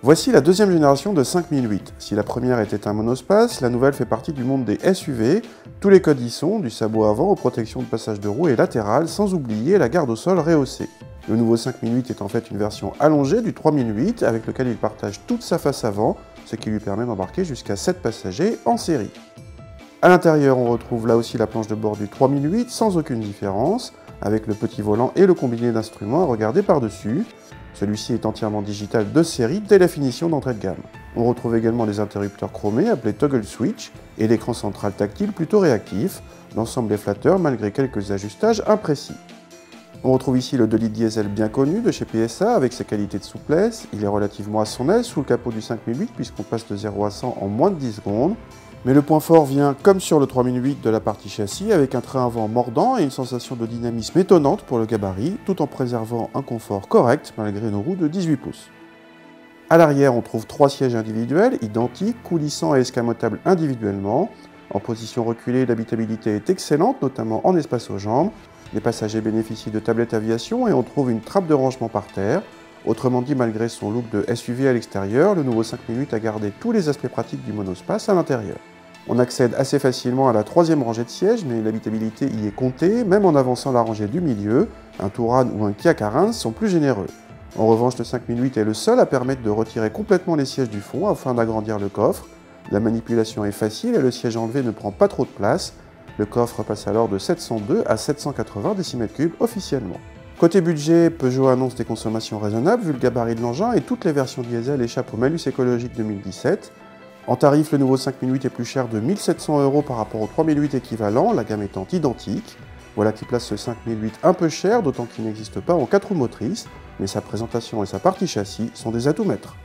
Voici la deuxième génération de 5008. Si la première était un monospace, la nouvelle fait partie du monde des SUV. Tous les codes y sont, du sabot avant aux protections de passage de roue et latérales, sans oublier la garde au sol rehaussée. Le nouveau 5008 est en fait une version allongée du 3008 avec lequel il partage toute sa face avant, ce qui lui permet d'embarquer jusqu'à 7 passagers en série. A l'intérieur, on retrouve là aussi la planche de bord du 3008 sans aucune différence, avec le petit volant et le combiné d'instruments à regarder par-dessus. Celui-ci est entièrement digital de série dès la finition d'entrée de gamme. On retrouve également les interrupteurs chromés appelés toggle switch et l'écran central tactile plutôt réactif. L'ensemble est flatteur malgré quelques ajustages imprécis. On retrouve ici le 2 litres diesel bien connu de chez PSA avec ses qualités de souplesse. Il est relativement à son aise sous le capot du 5008 puisqu'on passe de 0 à 100 en moins de 10 secondes. Mais le point fort vient, comme sur le 3008, de la partie châssis, avec un train avant mordant et une sensation de dynamisme étonnante pour le gabarit, tout en préservant un confort correct malgré nos roues de 18 pouces. À l'arrière, on trouve 3 sièges individuels, identiques, coulissants et escamotables individuellement. En position reculée, l'habitabilité est excellente, notamment en espace aux jambes. Les passagers bénéficient de tablettes aviation et on trouve une trappe de rangement par terre. Autrement dit, malgré son look de SUV à l'extérieur, le nouveau 5008 a gardé tous les aspects pratiques du monospace à l'intérieur. On accède assez facilement à la troisième rangée de sièges, mais l'habitabilité y est comptée, même en avançant la rangée du milieu. Un Touran ou un Kia Carens sont plus généreux. En revanche, le 5008 est le seul à permettre de retirer complètement les sièges du fond afin d'agrandir le coffre. La manipulation est facile et le siège enlevé ne prend pas trop de place. Le coffre passe alors de 702 à 780 décimètres cubes officiellement. Côté budget, Peugeot annonce des consommations raisonnables vu le gabarit de l'engin et toutes les versions diesel échappent au malus écologique 2017. En tarif, le nouveau 5008 est plus cher de 1 700 € par rapport au 3008 équivalent, la gamme étant identique. Voilà qui place ce 5008 un peu cher, d'autant qu'il n'existe pas en 4 roues motrices, mais sa présentation et sa partie châssis sont des atouts maîtres.